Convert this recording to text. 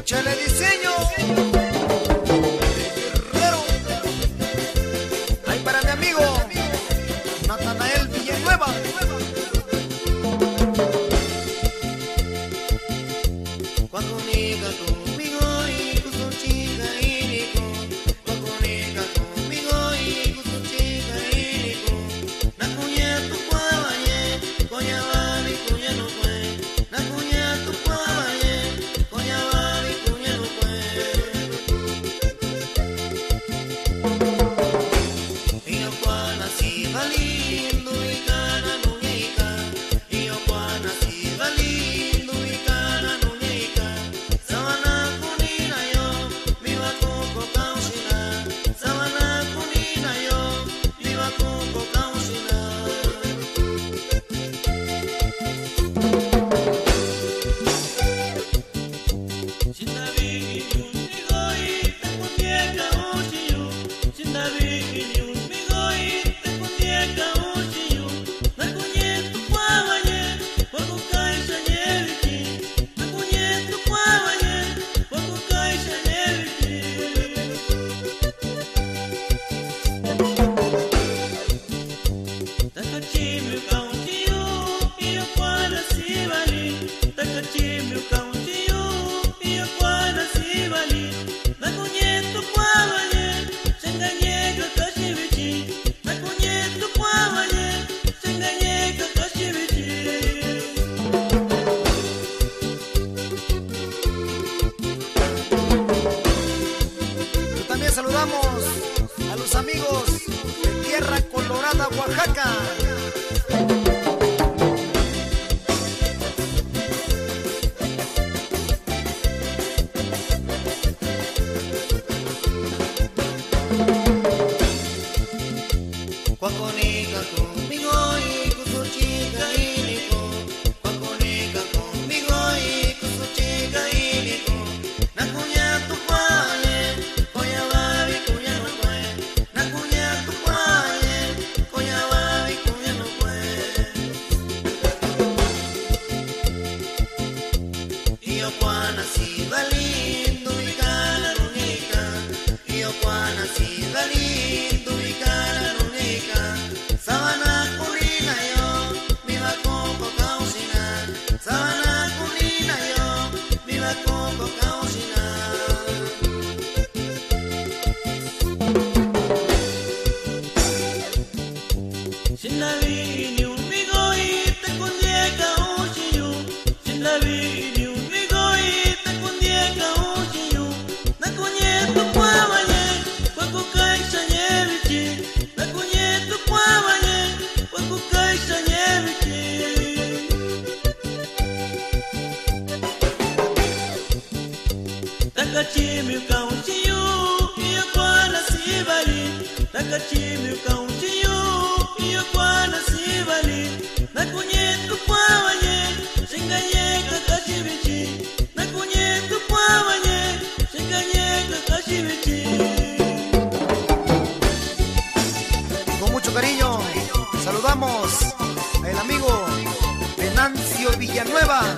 Échale diseño. Guerrero. Ahí para mi amigo Natanael Villanueva. Cuando niega conmigo y con su chica y nico, cuando niega conmigo y con su chica y nico, na cuña tu cuabaye, coña vale, cuña no fue, na cuña tu cuabaye, coña vale, cuña no fue. Y yo cuana si valiendo y cana no ñeica, y yo cuana si valiendo y cana no ñeica, sabana kunina yo, mi va coco causina, sabana kunina yo, mi va coco causina. También saludamos a los amigos de Tierra Colorada, Oaxaca. Cuando niega conmigo y con su chica y nico, cuando niega conmigo y con su chica y nico, na cuña tu cuaye, coña babi, cuña no fue, na cuña tu cuaye, coña babi, cuña no fue. Y yo cuana si valiendo y cana no nica, y yo cuana si valiendo y cana no nica, sabana kunina yo, mi va coco causina, sabana kunina yo, mi va coco causina. Sin la vi ni un migo y te condieca un chiyu, sin la vi ni un migo y te condieca un chiyu, na cuñeto cuabaye, cuaco caixa ñevichi, na cuñeto cuabaye, cuaco caixa ñevichi. Takachimi kaunchiyu, iyo kwana sibali, takachimi kaunchiyu, iyo kwana sibali, na kunyetu kwawaye, shinganyeka kashibichi, na kunyetu kwawaye, shinganyeka kashibichi. Con mucho cariño saludamos al amigo Venancio Villanueva.